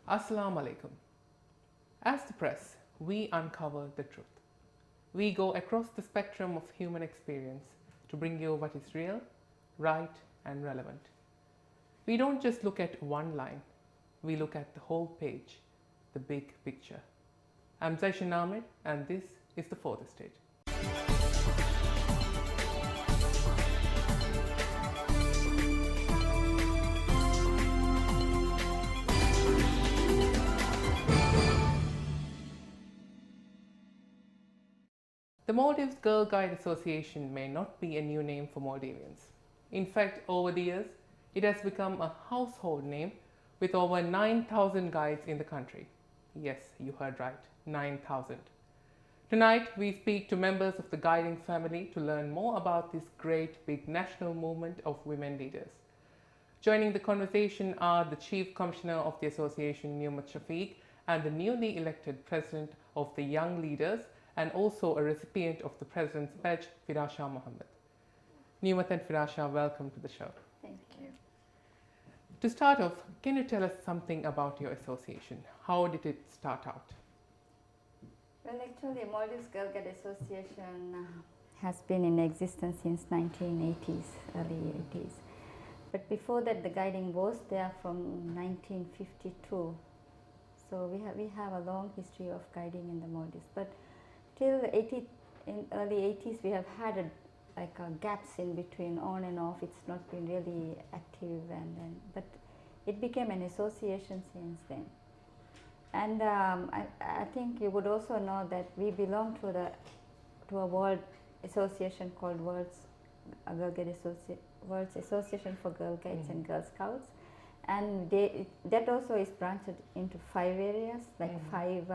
Assalamu alaikum. As the press, we uncover the truth. We go across the spectrum of human experience to bring you what is real, right, and relevant. We don't just look at one line, we look at the whole page, the big picture. I'm Zaishan Ahmed, and this is the fourth estate. The Maldives Girl Guide Association may not be a new name for Maldivians. In fact, over the years, it has become a household name with over 9,000 guides in the country. Yes, you heard right, 9,000. Tonight, we speak to members of the guiding family to learn more about this great big national movement of women leaders. Joining the conversation are the Chief Commissioner of the Association, Newmat Shafiq, and the newly elected President of the Young Leaders, and also a recipient of the President's Badge, Firasha Mohammed. Newmat and Firasha, welcome to the show. Thank you. To start off, can you tell us something about your association? How did it start out? Well, actually, Maldives Girl Guide Association has been in existence since 1980s, early 80s. But before that, the guiding was there from 1952. So we have a long history of guiding in the Maldives. But till in early 80s, we have had gaps in between, on and off. It's not been really active, but it became an association since then. And I think you would also know that we belong to a world association called World's Association for Girl Guides and Girl Scouts, and that also is branched into 5 areas, like 5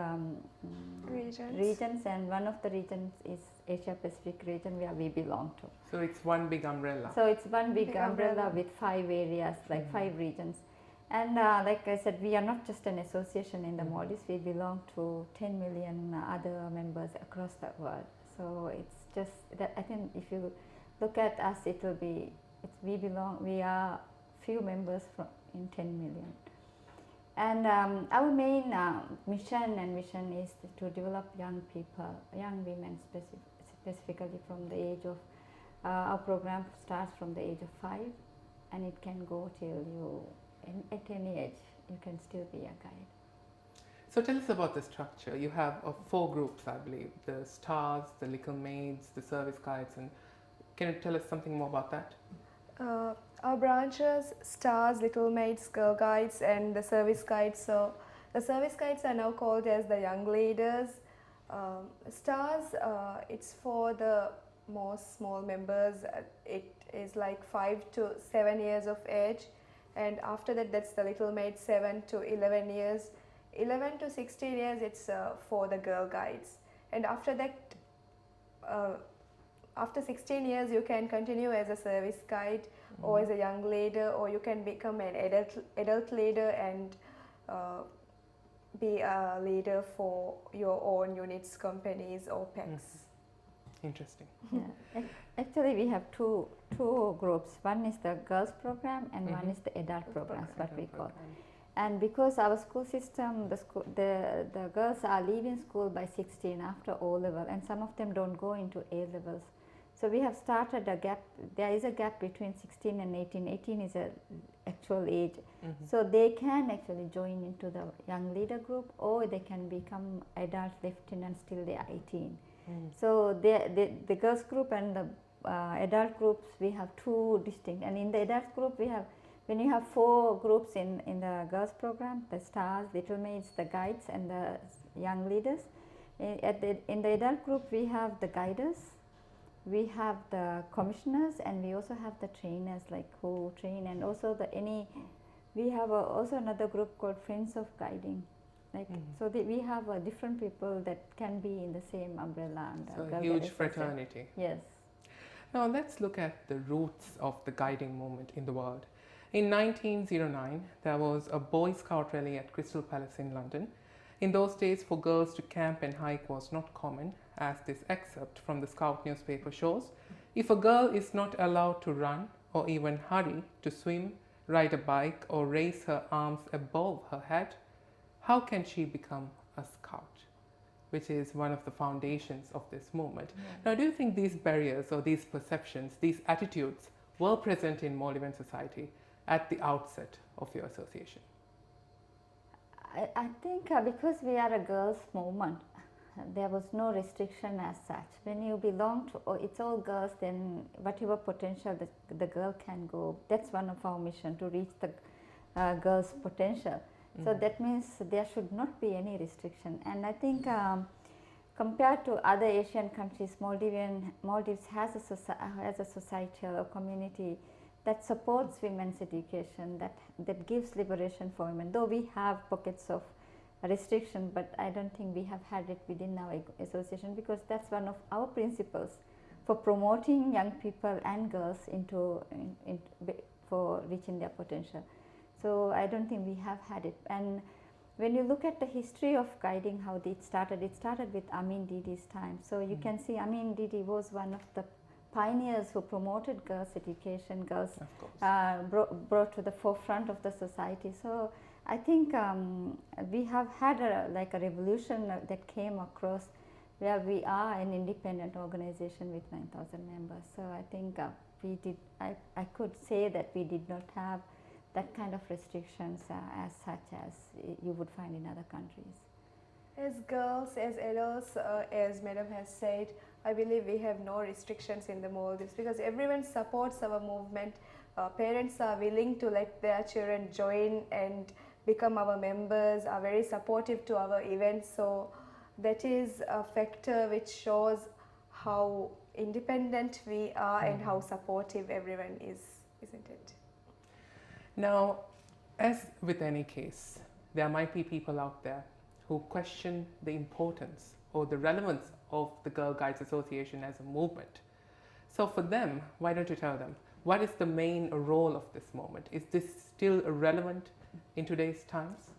regions, and one of the regions is Asia Pacific region where we belong to. So it's one big umbrella. So it's one big umbrella with 5 areas, like 5 regions. And like I said, we are not just an association in the Maldives, we belong to 10 million other members across the world. So it's just that, I think if you look at us, we are few members in 10 million. And our main mission and vision is to develop young people, young women specifically from the age of, our program starts from the age of 5, and it can go till at any age, you can still be a guide. So tell us about the structure. You have 4 groups, I believe, the Stars, the Little Maids, the Service Guides, and can you tell us something more about that? Our branches, Stars, Little Maids, Girl Guides, and the Service Guides. So the Service Guides are now called as the Young Leaders. Stars, it's for the most small members. It is like 5 to 7 years of age. And after that, that's the Little Maids, 7 to 11 years. 11 to 16 years, it's for the Girl Guides. And after that, after 16 years, you can continue as a service guide or as a young leader, or you can become an adult leader and be a leader for your own units, companies, or PECs. Interesting. Yeah. Actually, we have two groups. One is the girls program, and one is the adult program, what we call. And because our school system, the girls are leaving school by 16 after O level, and some of them don't go into A levels. So we have started a gap. There is a gap between 16 and 18. 18 is a actual age. So they can actually join into the young leader group, or they can become adult lieutenants till they are 18. So the girls group and the adult groups, we have 2 distinct. And in the adult group, when you have 4 groups in the girls program, the Stars, Little Maids, the Guides, and the young leaders. In the adult group, we have the guiders, we have the commissioners, and we also have the trainers, like who train, and also we have also another group called Friends of Guiding. So we have different people that can be in the same umbrella. So a huge fraternity. Yes. Now let's look at the roots of the guiding movement in the world. In 1909, there was a Boy Scout rally at Crystal Palace in London. In those days, for girls to camp and hike was not common, as this excerpt from the Scout newspaper shows. If a girl is not allowed to run or even hurry to swim, ride a bike, or raise her arms above her head, how can she become a scout, which is one of the foundations of this movement. Now, do you think these barriers or these perceptions, these attitudes were present in Maldivian society at the outset of your association? I think because we are a girls' movement, there was no restriction as such. When you belong to, it's all girls, then whatever potential the girl can go, that's one of our mission, to reach the girls' potential. So that means there should not be any restriction. And I think compared to other Asian countries, Maldives has a society or community that supports women's education, that gives liberation for women. Though we have pockets of restriction, but I don't think we have had it within our association, because that's one of our principles for promoting young people and girls for reaching their potential. So I don't think we have had it. And when you look at the history of guiding, how it started with Amin Didi's time. So you can see Amin Didi was one of the pioneers who promoted girls' education, girls brought to the forefront of the society. So I think we have had a revolution that came across, where we are an independent organization with 9,000 members. So I think I could say that we did not have that kind of restrictions as such as you would find in other countries. As girls, as adults, as Madam has said, I believe we have no restrictions in the Maldives, because everyone supports our movement. Parents are willing to let their children join and become our members, are very supportive to our events. So that is a factor which shows how independent we are and how supportive everyone is, isn't it? Now, as with any case, there might be people out there who question the importance or the relevance of the Girl Guides Association as a movement. So for them, why don't you tell them, what is the main role of this movement? Is this still relevant in today's times?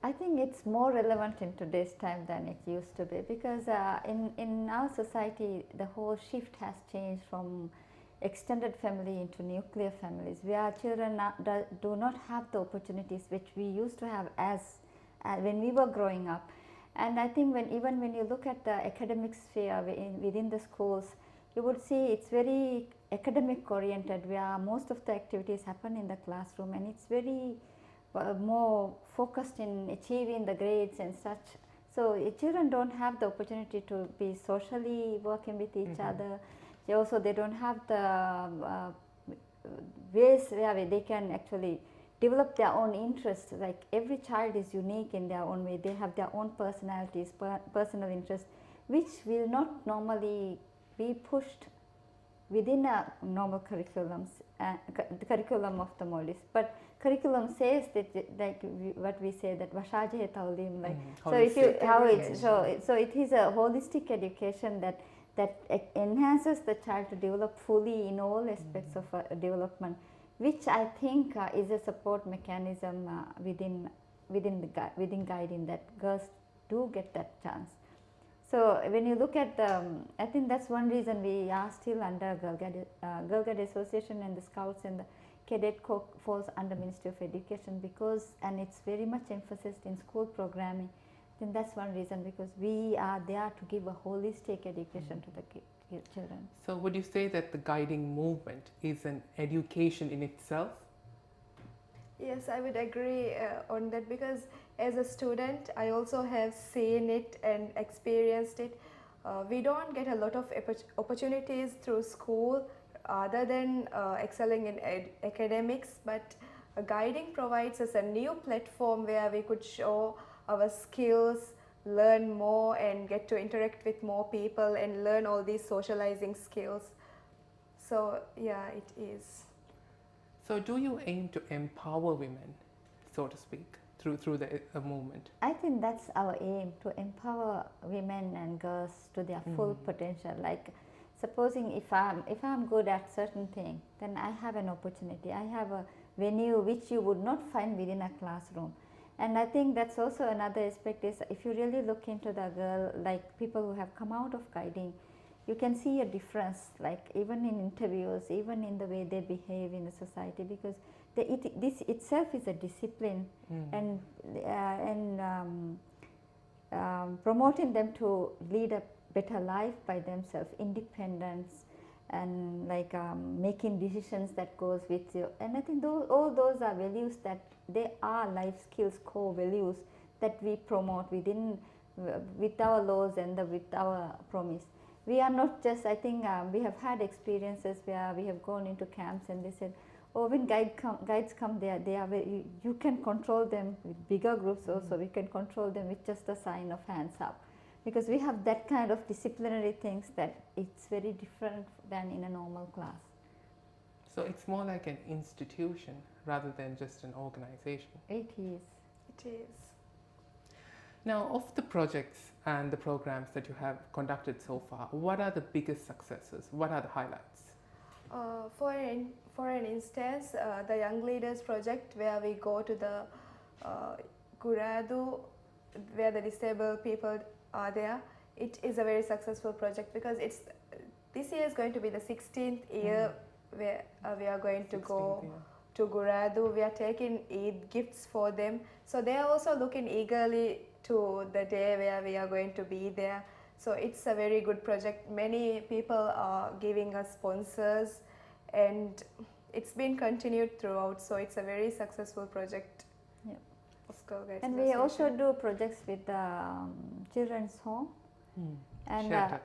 I think it's more relevant in today's time than it used to be, because in our society, the whole shift has changed from extended family into nuclear families, where children do not have the opportunities which we used to have as when we were growing up. And I think even when you look at the academic sphere within the schools, you would see it's very academic oriented, where most of the activities happen in the classroom, and it's very more focused in achieving the grades and such. So children don't have the opportunity to be socially working with each other. They don't have the ways where they can actually develop their own interests. Like every child is unique in their own way. They have their own personalities, personal interests, which will not normally be pushed within a normal curriculum of the Maldives. But curriculum says that, what we say, that Vashaje Taulim, like so it is a holistic education that enhances the child to develop fully in all aspects of development, which I think is a support mechanism within guiding, that girls do get that chance. So when you look at I think that's one reason we are still under Girl Guide Association, and the Scouts and the Cadet Corps falls under Ministry of Education, and it's very much emphasized in school programming. Then that's one reason, because we are there to give a holistic education to the children. So would you say that the guiding movement is an education in itself? Yes, I would agree on that, because as a student, I also have seen it and experienced it. We don't get a lot of opportunities through school other than excelling in academics, but guiding provides us a new platform where we could show our skills, learn more, and get to interact with more people and learn all these socializing skills. So yeah, it is. So do you aim to empower women, so to speak, through the movement? I think that's our aim, to empower women and girls to their full potential. Like supposing if I'm good at certain thing, then I have an opportunity. I have a venue which you would not find within a classroom. And I think that's also another aspect, is if you really look into the girl, like people who have come out of guiding, you can see a difference, like even in interviews, even in the way they behave in the society, because this itself is a discipline, and promoting them to lead a better life by themselves, independence, and like making decisions that goes with you. And I think all those are values that they are life skills, core values that we promote within with our laws and with our promise. We are not just, I think we have had experiences where we have gone into camps and they said, oh, when guides come there, they are very, you can control them with bigger groups also, we can control them with just a sign of hands up. Because we have that kind of disciplinary things that it's very different than in a normal class. So it's more like an institution rather than just an organization. It is. It is. Now, of the projects and the programs that you have conducted so far, what are the biggest successes? What are the highlights? For an instance, the Young Leaders project, where we go to the Guradu, where the disabled people are there, it is a very successful project because this year is going to be the 16th year where we are going to go to Guradu. We are taking Eid gifts for them, so they are also looking eagerly to the day where we are going to be there. So it's a very good project. Many people are giving us sponsors, and it's been continued throughout. So it's a very successful project. Yeah. Of Girl Guides And we also Association. do projects with children's home and Shelter.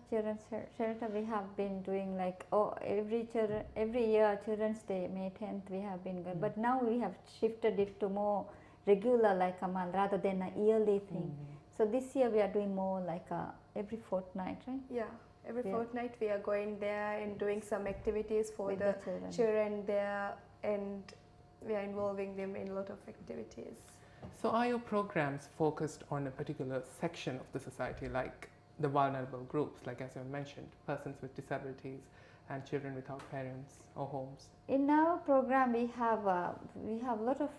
children's shelter. We have been doing like every year Children's Day, May 10th, we have been good. But now we have shifted it to more regular, like a month rather than a yearly thing. So this year we are doing more like every fortnight, right? Yeah, every Yeah. fortnight we are going there and doing some activities for With the children. children there, and we are involving them in a lot of activities. So are your programs focused on a particular section of the society, like the vulnerable groups, like as you mentioned, persons with disabilities and children without parents or homes? In our program, we have a lot of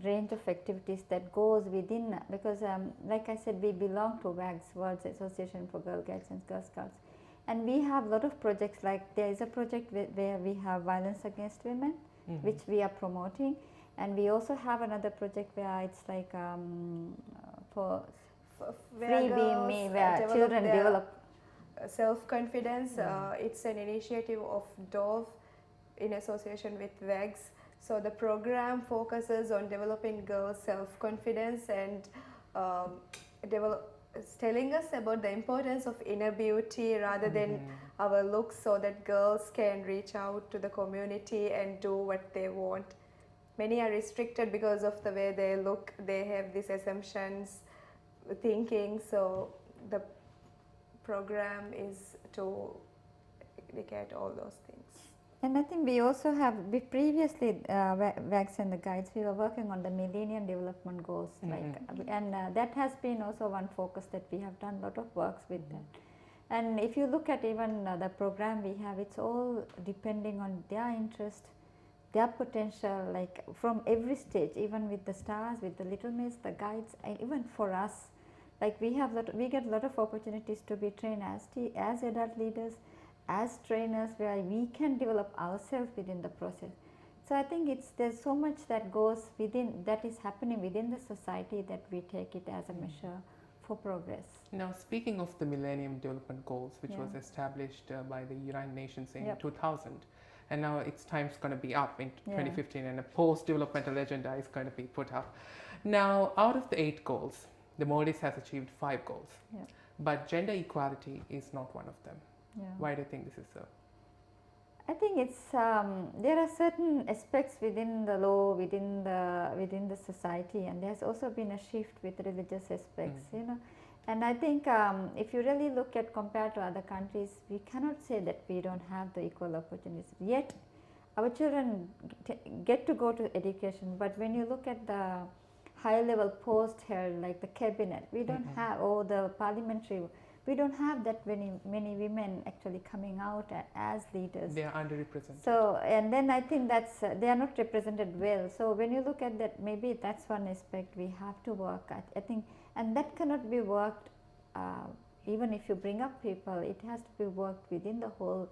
range of activities that goes within, because like I said, we belong to WAGS, World Association for Girl Guides and Girl Scouts, and we have a lot of projects. Like there is a project where we have violence against women, which we are promoting, and we also have another project where it's like for Where Free Be girls, Me, where develop children their develop. self-confidence. It's an initiative of DOVE in association with WAGS. So the program focuses on developing girls' self-confidence and telling us about the importance of inner beauty rather than our looks, so that girls can reach out to the community and do what they want. Many are restricted because of the way they look. They have these assumptions, thinking. So the program is to look at all those things. And I think we also have, we previously, WAGS and the guides, we were working on the Millennium Development Goals, and that has been also one focus that we have done a lot of works with that. And if you look at even the program we have, it's all depending on their interest, their potential, like from every stage, even with the stars, with the Little Miss, the guides, and even for us, like we get a lot of opportunities to be trained as adult leaders, as trainers, where we can develop ourselves within the process. So I think there's so much that goes within, that is happening within the society, that we take it as a measure for progress. Now, speaking of the Millennium Development Goals, which was established by the United Nations in 2000, and now its time's going to be up in 2015, and a post-developmental agenda is going to be put up. Now, out of the 8 goals, the Maldives has achieved 5 goals, but gender equality is not one of them. Why do you think this is so? I think it's there are certain aspects within the law, within the society, and there's also been a shift with religious aspects, you know. And I think if you really look at compared to other countries, we cannot say that we don't have the equal opportunities. Yet, our children get to go to education, but when you look at the high level post held, like the cabinet, we don't have, or the parliamentary, we don't have that many women actually coming out as leaders. They are underrepresented. So, and then I think that's they are not represented well. So when you look at that, maybe that's one aspect we have to work at. I think, and that cannot be worked even if you bring up people. It has to be worked within the whole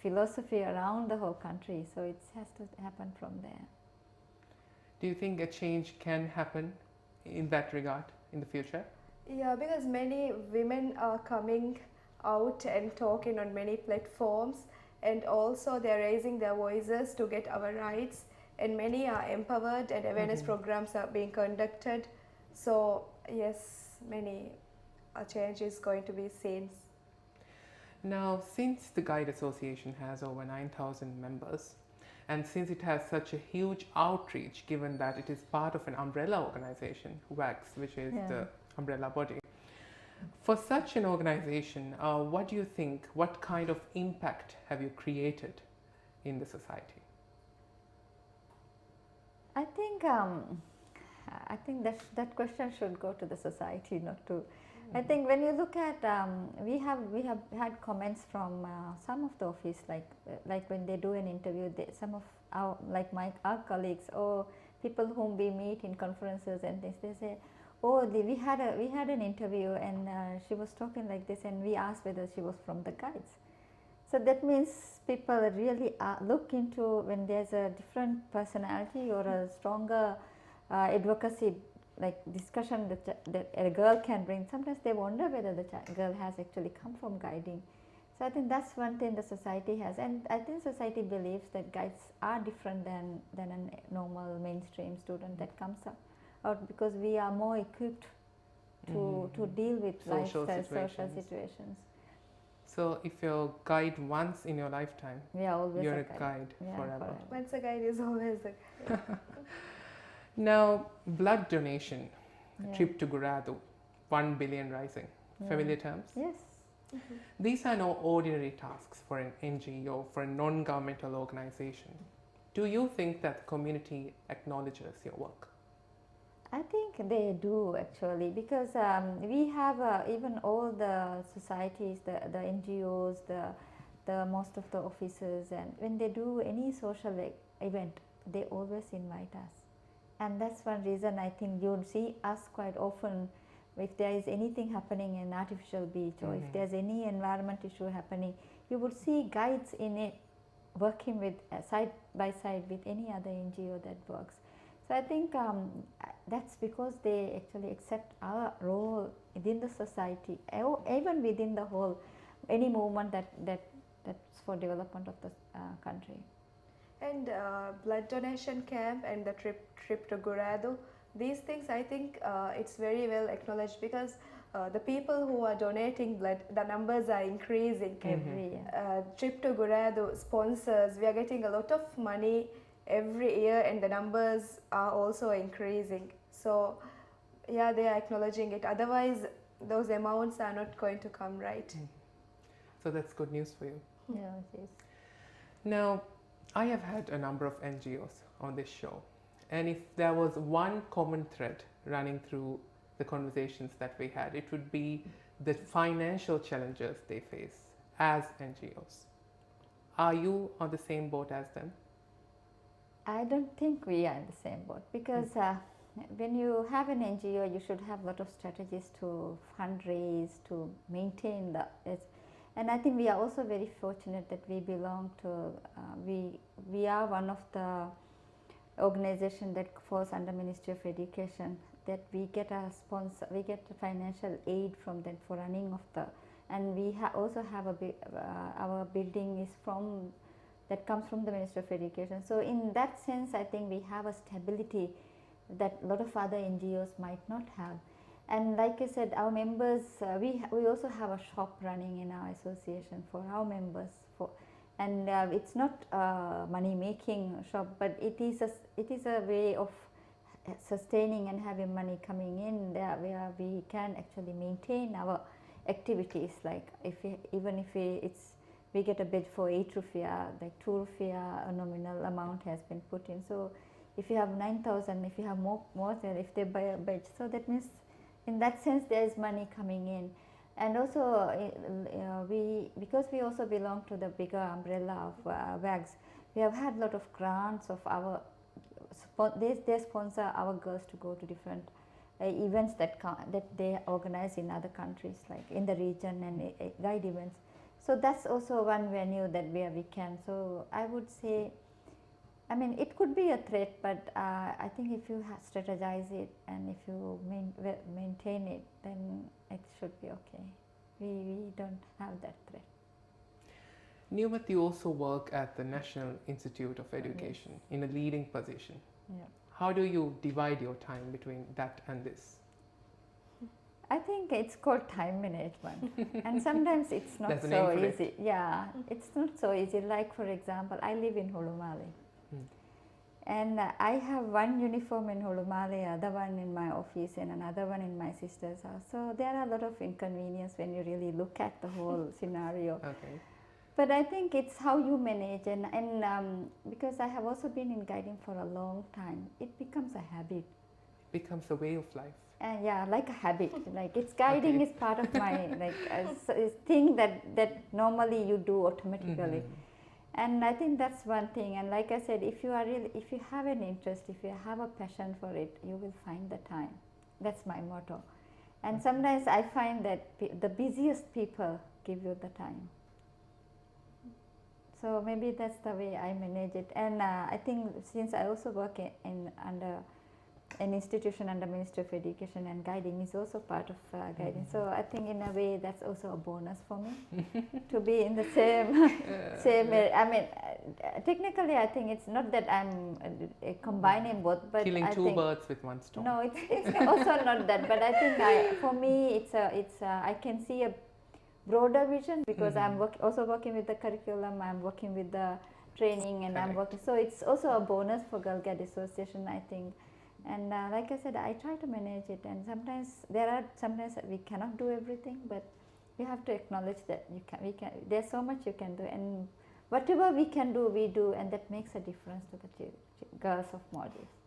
philosophy around the whole country. So it has to happen from there. Do you think a change can happen in that regard in the future? Yeah, because many women are coming out and talking on many platforms, and also they're raising their voices to get our rights, and many are empowered and awareness programs are being conducted. So yes, many change is going to be seen. Now, since the Guide Association has over 9,000 members, and since it has such a huge outreach, given that it is part of an umbrella organization, WAGS, which is Yeah. the umbrella body, for such an organization, what do you think, what kind of impact have you created in the society? I think that question should go to the society, not to. I think when you look at we have had comments from some of the office, like when they do an interview, some of our our colleagues or people whom we meet in conferences and things, they say, oh, we had an interview and she was talking like this, and we asked whether she was from the Guides. So that means people really look into when there's a different personality or a stronger advocacy, like discussion that a girl can bring. Sometimes they wonder whether the girl has actually come from guiding. So I think that's one thing the society has, and I think society believes that guides are different than a normal mainstream student that comes out, because we are more equipped to deal with Social social situations. So, if you're guide once in your lifetime, Always you're a guide forever. Once a guide is always a guide. Now, blood donation, trip to Guradu, 1 billion rising. Familiar terms? Yes. These are no ordinary tasks for an NGO, for a non-governmental organization. Do you think that the community acknowledges your work? I think they do actually, because we have even all the societies, the NGOs, the most of the offices, and when they do any social event, they always invite us. And that's one reason I think you'll see us quite often. If there is anything happening in artificial beach, or if there's any environment issue happening, you would see guides in it working with side by side with any other NGO that works. So I think that's because they actually accept our role within the society, even within the whole, any movement that's for development of the country. And blood donation camp and the trip to Guradu, these things I think it's very well acknowledged, because the people who are donating blood, the numbers are increasing every year. Trip to Guradu sponsors, we are getting a lot of money every year, and the numbers are also increasing. So yeah, they are acknowledging it. Otherwise, those amounts are not going to come, right? So that's good news for you. Yeah, it is. Now, I have had a number of NGOs on this show, and if there was one common thread running through the conversations that we had, it would be the financial challenges they face as NGOs. Are you on the same boat as them? I don't think we are in the same boat, because when you have an NGO, you should have a lot of strategies to fundraise, to maintain and I think we are also very fortunate that we belong to, we are one of the organization that falls under Ministry of Education, that we get a sponsor, we get financial aid from them for running of the, and we also have our building is that comes from the Ministry of Education. So in that sense, I think we have a stability that a lot of other NGOs might not have. And like I said, our members, we also have a shop running in our association for our members. And it's not a money-making shop, but it is a way of sustaining and having money coming in there, where we can actually maintain our activities. Like even if we get a bid for 8 rupiah, like 2 rupiah, a nominal amount has been put in. So if you have 9,000, if you have more than if they buy a bid, so that means in that sense there is money coming in. And also because we also belong to the bigger umbrella of WAGS, we have had a lot of grants of our, they sponsor our girls to go to different events that they organize in other countries, like in the region, and guide events. So that's also one venue where we can. So I would say I mean, it could be a threat, but I think if you strategize it and if you maintain it, then it should be okay. We don't have that threat. Newmat, you also work at the National Institute of Education in a leading position. Yeah. How do you divide your time between that and this? I think it's called time management, and sometimes it's not There's a so name for it. easy. Yeah, it's not so easy. Like for example, I live in Holumale, and I have one uniform in Holumale, other one in my office, and another one in my sister's house. So there are a lot of inconvenience when you really look at the whole scenario. Okay. But I think it's how you manage, and because I have also been in guiding for a long time, it becomes a habit. Becomes a way of life. And yeah, like a habit. Like it's guiding Okay. is part of my like a thing that normally you do automatically. And I think that's one thing. And like I said, if you have an interest, if you have a passion for it, you will find the time. That's my motto. And sometimes I find that the busiest people give you the time. So maybe that's the way I manage it. And I think since I also work under an institution under Ministry of Education, and guiding is also part of guiding. So I think in a way that's also a bonus for me to be in the same area. I mean, technically I think it's not that I'm combining both, but Killing I two think birds with one stone. no, it's also not that. But I think for me I can see a broader vision because I'm also working with the curriculum. I'm working with the training, and I'm working. So it's also a bonus for Girl Guide Association, I think. And like I said, I try to manage it, and sometimes we cannot do everything, but you have to acknowledge that we can. There's so much you can do, and whatever we can do, we do, and that makes a difference to the girls of Maldives.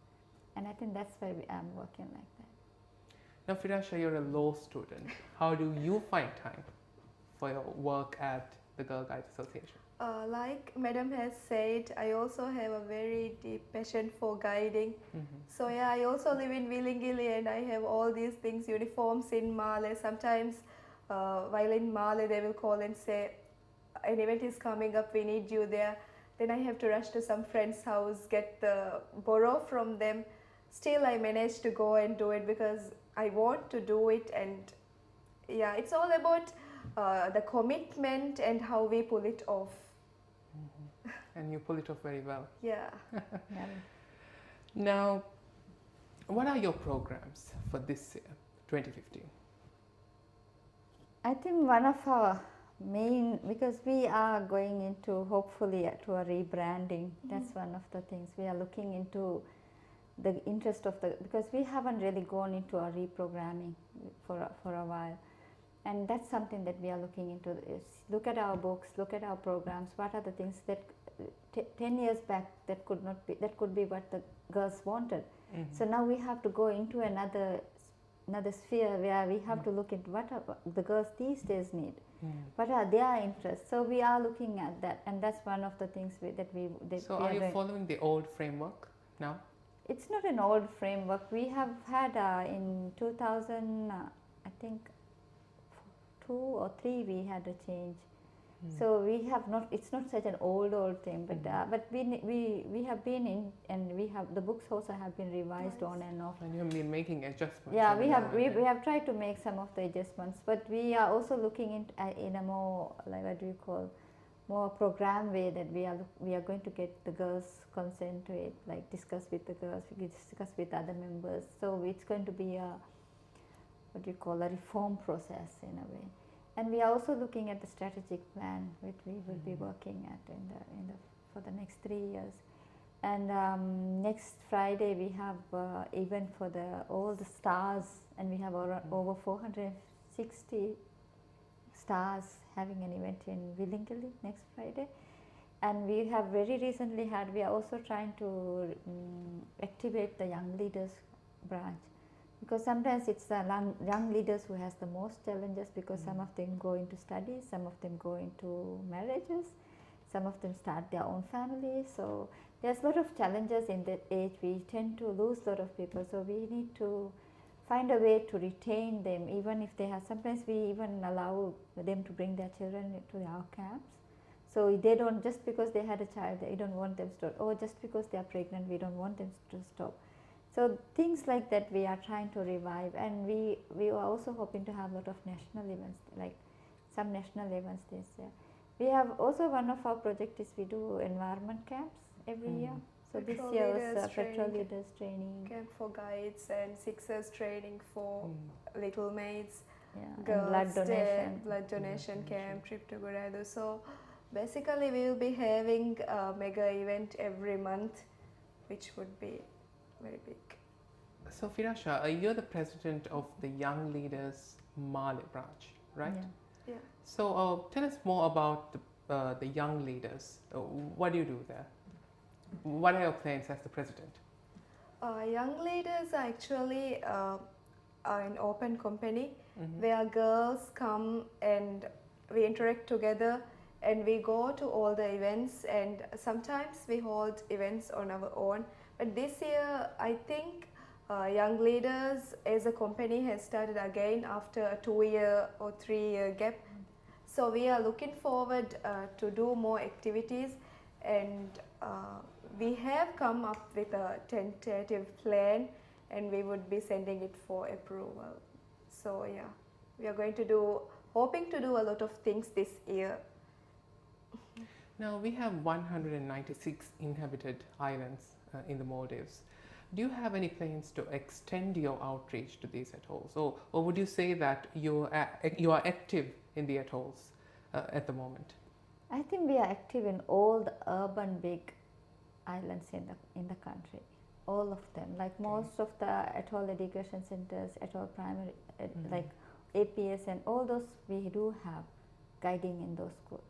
And I think that's why I'm working like that. Now, Firasha, you're a law student. How do you find time for your work at the Girl Guide Association? Like Madam has said, I also have a very deep passion for guiding. So yeah, I also live in Willingili, and I have all these things, uniforms in Male. Sometimes while in Male they will call and say, an event is coming up, we need you there. Then I have to rush to some friend's house, borrow from them. Still I manage to go and do it because I want to do it. And yeah, it's all about the commitment and how we pull it off. And you pull it off very well. Yeah. Yeah. Now, what are your programs for this year, 2015? I think one of our main, because we are going into hopefully to a rebranding. That's one of the things we are looking into, the interest of because we haven't really gone into a reprogramming for a while. And that's something that we are looking into. Is look at our books, look at our programs. What are the things that 10 years back that could be what the girls wanted. So now we have to go into another sphere where we have to look at what are the girls these days need. What are their interests? So we are looking at that, and that's one of the things So are you following the old framework now? It's not an old framework. We have had in 2000, I think 2 or 3, we had a change. So we have not. It's not such an old thing, but we have been in, and the books also have been revised on and off. And you have been making adjustments. Yeah, we have tried to make some of the adjustments, but we are also looking in a more, like, what do you call, more program way, that we are going to get the girls' consent to it, like discuss with the girls, we discuss with other members. So it's going to be a, what do you call, a reform process in a way. And we are also looking at the strategic plan, which we will be working at for the next 3 years. And next Friday we have event for all the stars, and we have over 460 stars having an event in Willingili next Friday. And we have very recently we are also trying to activate the young leaders branch. Because sometimes it's the young leaders who has the most challenges, because some of them go into studies, some of them go into marriages, some of them start their own families. So there's a lot of challenges in that age. We tend to lose a lot of people. So we need to find a way to retain them, even if they have, sometimes we even allow them to bring their children to our camps. So they don't, just because they had a child, they don't want them to stop. Or just because they are pregnant, we don't want them to stop. So things like that we are trying to revive, and we are also hoping to have a lot of national events, like some national events this year. We have also, one of our projects is we do environment camps every year. So Petrol this year leaders was petrol training. leaders training, Camp for guides and Sixers training for Little Maids. yeah, and Girls' blood Day, donation. blood donation camp, trip to Gorado. So basically, we will be having a mega event every month, which would be very big. So Firasha, you're the president of the Young Leaders Male branch, right? Yeah. So tell us more about the Young Leaders. What do you do there? What are your plans as the president? Young Leaders are actually an open company Mhm. where girls come and we interact together and we go to all the events, and sometimes we hold events on our own. But this year, I think Young Leaders as a company has started again after a 2-year or 3-year gap. So we are looking forward to do more activities, and we have come up with a tentative plan, and we would be sending it for approval. So yeah, we are going to do, hoping to do a lot of things this year. Now we have 196 inhabited islands in the Maldives. Do you have any plans to extend your outreach to these atolls, or would you say that you are active in the atolls at the moment? I think we are active in all the urban big islands in the country, all of them. Like most of the atoll education centers, atoll primary, like APS and all those, we do have guiding in those schools.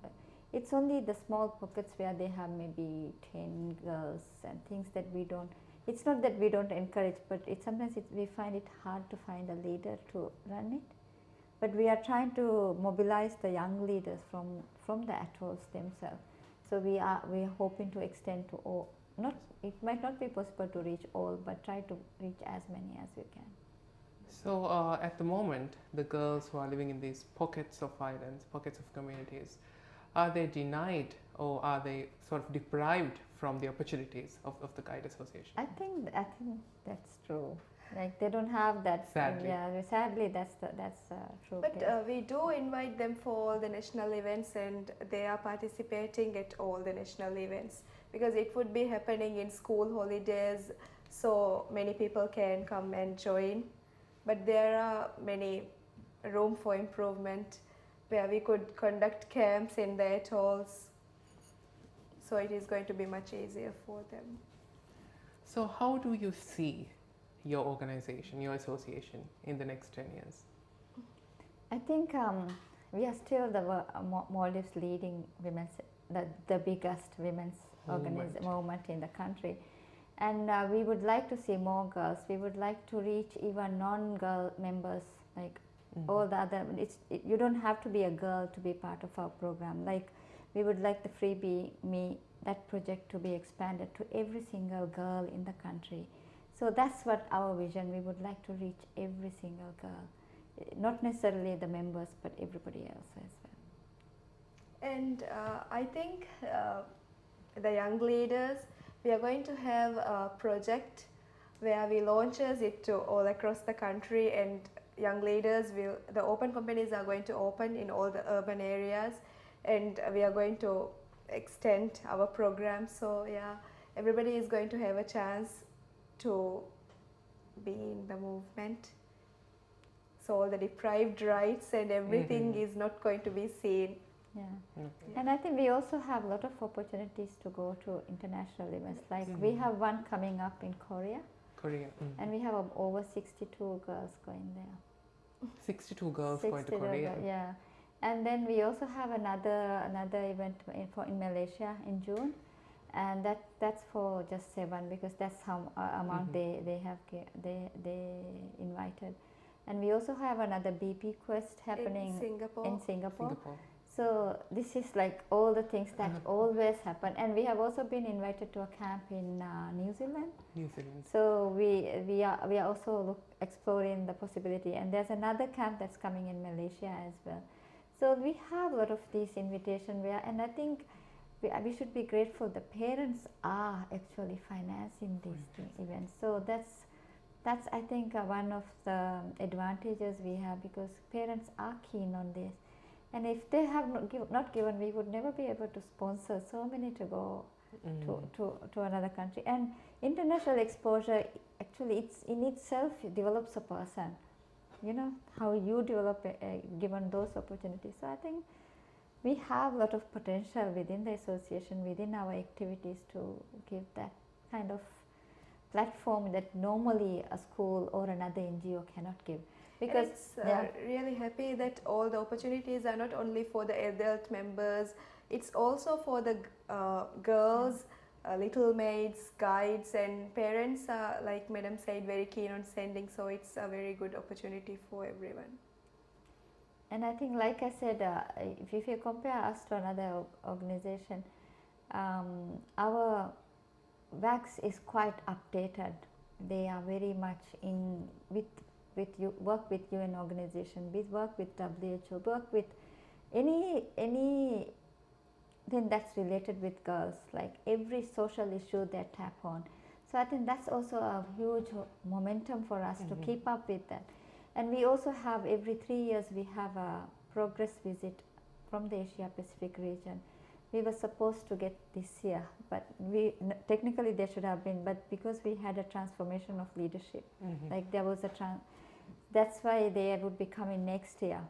It's only the small pockets where they have maybe 10 girls and things that we don't. It's not that we don't encourage, but sometimes we find it hard to find a leader to run it. But we are trying to mobilize the young leaders from the atolls themselves. So we are hoping to extend to all. It might not be possible to reach all, but try to reach as many as we can. So at the moment, the girls who are living in these pockets of islands, pockets of communities, are they denied or are they sort of deprived from the opportunities of the Guide Association? I think that's true. Like they don't have that. Sadly. Yeah, sadly that's true. But case. we do invite them for all the national events, and they are participating at all the national events, because it would be happening in school holidays, so many people can come and join. But there are many room for improvement where we could conduct camps in the atolls, so it is going to be much easier for them. So how do you see your organization, your association in the next 10 years? I think we are still the Maldives leading women's, the biggest women's movement in the country. And we would like to see more girls. We would like to reach even non-girl members, like all the other. You don't have to be a girl to be part of our program. Like we would like the Freebie Me, that project, to be expanded to every single girl in the country. So that's what our vision. We would like to reach every single girl, not necessarily the members, but everybody else as well. And I think the young leaders, we are going to have a project where we launches it to all across the country, and young leaders the open companies are going to open in all the urban areas, and we are going to extend our program. So yeah, everybody is going to have a chance to be in the movement. So all the deprived rights and everything is not going to be seen. Yeah. Okay. And I think we also have a lot of opportunities to go to international events. Like we have one coming up in Korea, Korea. and we have over 62 girls going there. 62 girls going to 62 Korea. yeah. And then we also have another event in Malaysia in June, and that's for just 7, because that's how amount they invited. And we also have another BP Quest happening in Singapore. So this is like all the things that always happen. And we have also been invited to a camp in New Zealand. So we are also exploring the possibility. And there's another camp that's coming in Malaysia as well. So we have a lot of these invitation where, and I think we should be grateful. The parents are actually financing these events. So that's I think one of the advantages we have, because parents are keen on this. And if they have not given, we would never be able to sponsor so many to go to another country. And international exposure, actually, it's in itself develops a person. You know, how you develop given those opportunities. So I think we have a lot of potential within the association, within our activities, to give that kind of platform that normally a school or another NGO cannot give. Because it's really happy that all the opportunities are not only for the adult members, it's also for the girls, little maids, guides, and parents are, like Madam said, very keen on sending, so it's a very good opportunity for everyone. And I think, like I said, if you compare us to another organization, our WACS is quite updated. They are very much in with you, work with UN organization, we work with WHO, work with anything that's related with girls, like every social issue they tap on. So I think that's also a huge momentum for us to keep up with that. And we also have every 3 years we have a progress visit from the Asia Pacific region. We were supposed to get this year, but technically they should have been, but because we had a transformation of leadership, like there was that's why they would be coming next year.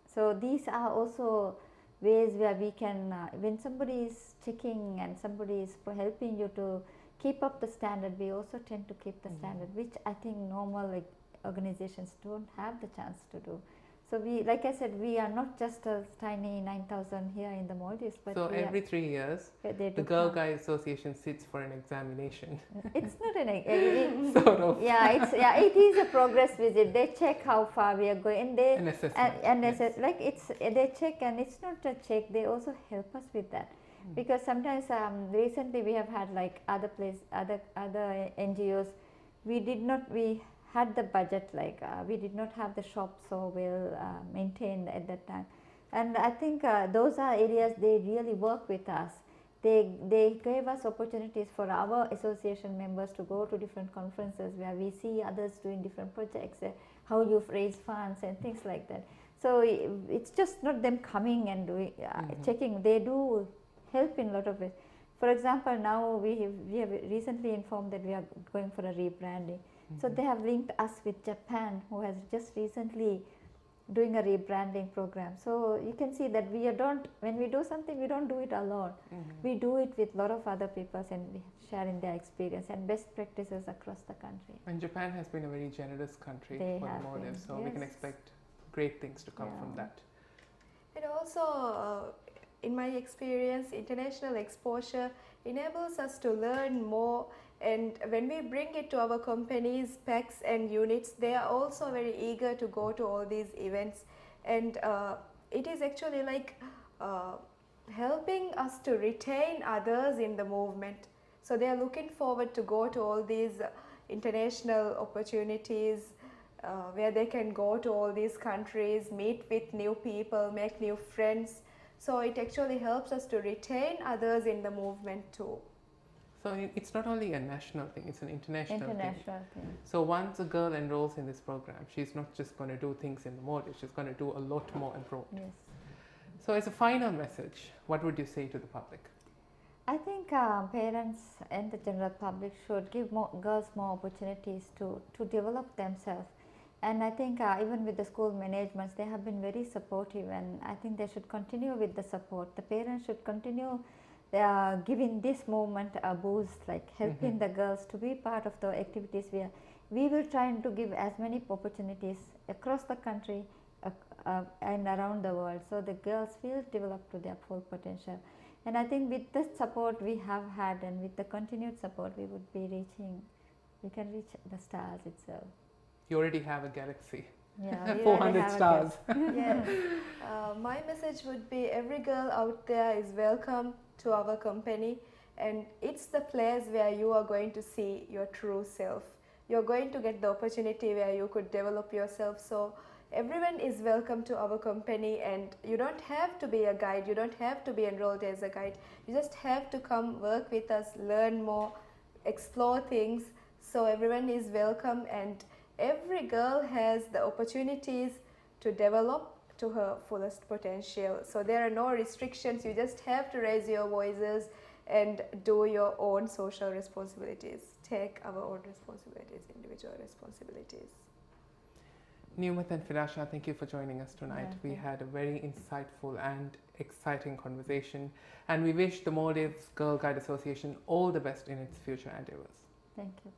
So these are also ways where we can, when somebody is checking and somebody is helping you to keep up the standard, we also tend to keep the standard, which I think normal organizations don't have the chance to do. So we, like I said, we are not just a tiny 9,000 here in the Maldives, but so every 3 years, the Girl Guide Association sits for an examination. It's not an sort of. Yeah, it is a progress visit. They check how far we are going. They an assessment. They check, and it's not a check. They also help us with that, because sometimes recently we have had like other NGOs. We had the budget, we did not have the shop so well maintained at that time, and I think those are areas they really work with us. They gave us opportunities for our association members to go to different conferences where we see others doing different projects, how you've raised funds and things like that. So it's just not them coming and doing checking. They do help in a lot of ways. For example, now we have recently informed that we are going for a rebranding. So they have linked us with Japan, who has just recently doing a rebranding program. So you can see that when we do something, we don't do it alone. We do it with a lot of other people, and we sharing their experience and best practices across the country. And Japan has been a very generous country for the Maldives, so we can expect great things to come from that. And also, in my experience, international exposure enables us to learn more. And when we bring it to our companies, PACs and units, they are also very eager to go to all these events. And it is actually like helping us to retain others in the movement. So they are looking forward to go to all these international opportunities where they can go to all these countries, meet with new people, make new friends. So it actually helps us to retain others in the movement too. So it's not only a national thing, it's an international thing. Thing. So once a girl enrolls in this program, she's not just going to do things in the Maldives, she's going to do a lot more abroad. Yes. So as a final message, what would you say to the public? I think parents and the general public should give girls more opportunities to develop themselves. And I think even with the school managements, they have been very supportive, and I think they should continue with the support. The parents should continue giving this movement a boost, like helping the girls to be part of the activities where we will try to give as many opportunities across the country and around the world, so the girls will develop to their full potential. And I think with the support we have had, and with the continued support, we can reach the stars itself. You already have a galaxy. Yeah, 400 stars. Yes. My message would be, every girl out there is welcome to our company, and it's the place where you are going to see your true self. you're going to get the opportunity where you could develop yourself. So everyone is welcome to our company, and you don't have to be a guide, you don't have to be enrolled as a guide, you just have to come work with us, learn more, explore things. So everyone is welcome, and every girl has the opportunities to develop to her fullest potential. So there are no restrictions, you just have to raise your voices and do your own social responsibilities, take our own responsibilities, individual responsibilities. Newmat and Firasha, thank you for joining us tonight. We had a very insightful and exciting conversation, and we wish the Maldives Girl Guide Association all the best in its future endeavors. Thank you.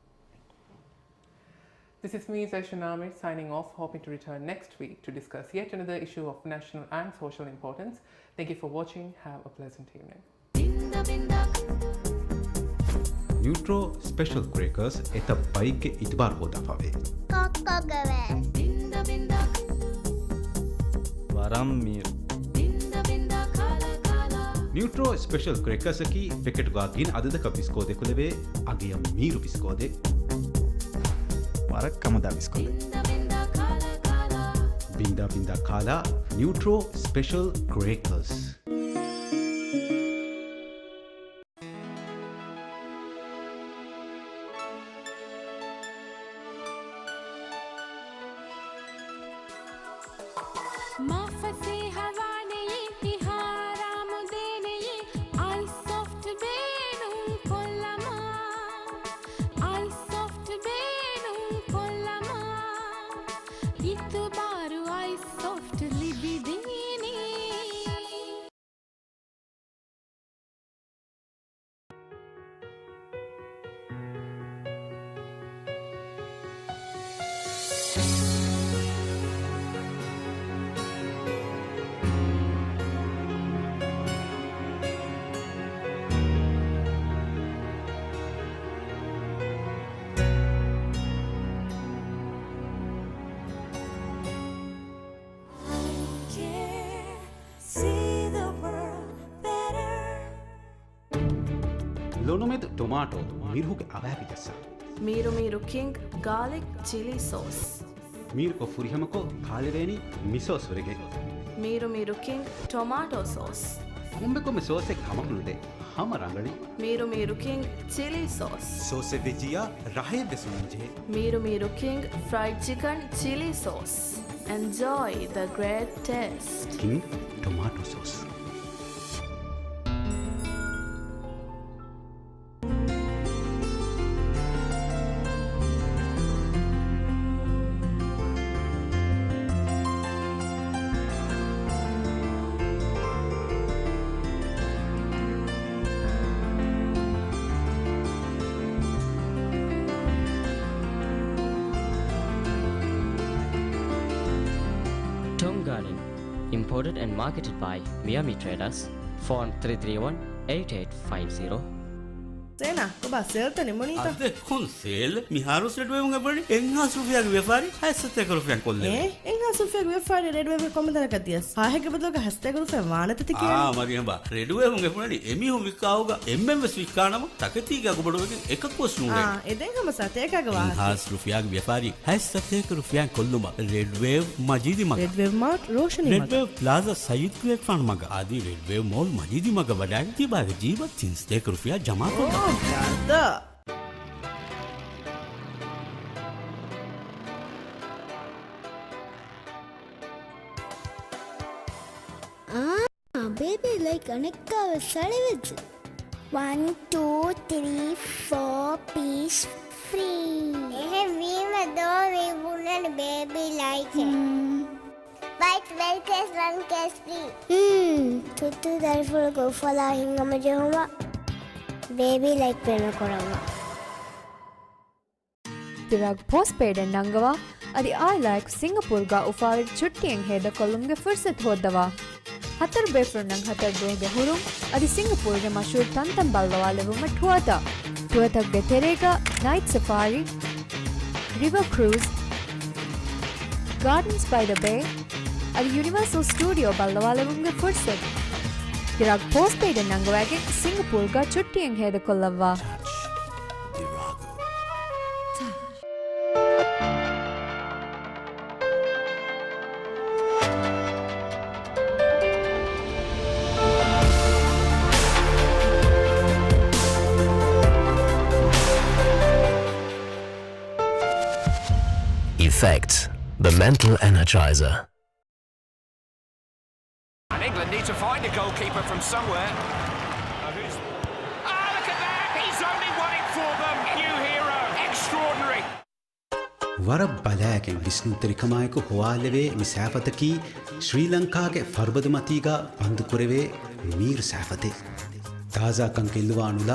This is me, Zaisha Namir, signing off, hoping to return next week to discuss yet another issue of national and social importance. Thank you for watching. Have a pleasant evening. Nutro special crackers एत बाइक के इतबार होता फावे काका गवे वरम मीर न्यूट्रो स्पेशल क्रेकर्स की पैकेट गागिन आदद का बिस्कोदे कुलेवे आगे मीर बिस्कोदे वरक कमदा बिस्कोदे बिंदा बिंदा खाला न्यूट्रो स्पेशल क्रेकर्स लोनोमेद टोमाटो मीरू के अवैपी जैसा मीरू किंग गार्लिक चिली सॉस मीर को फुरिहम को खालेवेनी मिसो सुरेगे मीरू किंग टोमाटो सॉस मुंबई को मिसो से खमक लुदे हम रंगड़ी मीरू किंग चिली सॉस सोसे विजिया राहे बिसमुंजे मीरू king fried chicken chilli sauce enjoy the great taste king tomato sauce Imported and marketed by Miami Traders. Phone 331-8850. Sena, කොබ සෙල්තනේ මොනීත? අද කොන්සෙල් මිහාරුස් රෙඩ් වේවුන් අපරි එන්හාස් රුපියාගේ ව්‍යාපාරි 61 රුපියක් කොල්ලේ. එන්හාස් රුපියාගේ ව්‍යාපාරි රෙඩ් වේව කොමදරක තියස්. ආහෙක බදලක 61 රුපියා වානතති කියන්නේ. මරියම් බා රෙඩ් වේවුන් අපරි එමිහු විකාවුගා එම්එම්එස් විකානම තකතිගා ගොබඩුවකින් එකක් කොස් නුනේ. එදෙන් හැම සතේකක වාහ. එන්හාස් රුපියාගේ ව්‍යාපාරි 61 රුපියක් කොල්ලුම රෙඩ් වේව් මජීදි මග. රෙඩ් වේව් මාර්ට් රෝෂනි මග. රෙඩ් වේව් ප්ලාසා සයීද් ක්ලේක් ෆාන් මග. ආදී රෙඩ් වේව් මෝල් මජීදි මග වඩා තිබාගේ ජීවත් 61 රුපියා ජමා කරනවා. baby like Anika was with 1 2 3 4 piece free. We were though we wouldn't baby like it. But 12 case 1 case free. Tutu therefore go for la hingama jehuma baby like pena korama. Tirag postpaid and Nangawa adi I like Singapore ga ufarid chuttiyeng heda kolumge fursat hodava. Hatar befrunang hatar bege hurum adi Singapore ge mashhur tantam balwale vuma tuata. Tuata ge terega night safari, river cruise, gardens by the bay adi Universal Studio balwale vumge fursat. Tirag postpaid and Nangawa ge Singapore ga chuttiyeng heda kolava. Effect, the mental energizer. And England need to find a goalkeeper from somewhere. Look at that! He's only won it for them! New hero! Extraordinary! ವರ ಬಲಾಗೆ ವಿಷ್ಣುತರಿಕಮಾಯಕು ಹುವಾಲೆವೆ ಮಿಸಾಫತಕಿ ಶ್ರೀಲಂಕಾಗೆ ಫರ್ಬದ ಮತೀಗ ಬಂದು ಕುರೆವೆ ಮೀರ್ ಸಾಫತೆ ತಾಜಾ ಕಂಕೆಲ್ಲುವಾನುಲ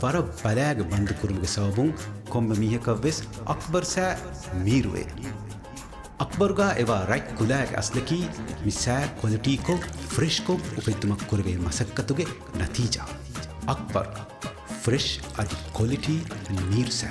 ವರ ಬಲಾಗೆ ಬಂದು ಕುರುಮಗೆ ಸವಬುಂ ಕೊಮ್ಮೆ ಮೀಹಕವ್ವೆಸ್ ಅಕ್ಬರ್ ಸಾ ಮೀರುವೆ ಅಕ್ಬರ್ಗಾ ಎವ right ಕುಲಾಗೆ ಅಸ್ಲಕಿ Misa ಕ್ವಾಲಿಟಿಕೊ ಫ್ರೆಶ್ಕೊ ಉಪಯುಕ್ತಮಕ್ ಕುರುವೆ ಮಸಕ್ಕತುಗೆ ನತೀಜಾ Akbar fresh ಅದಿ quality Mir ಸಾ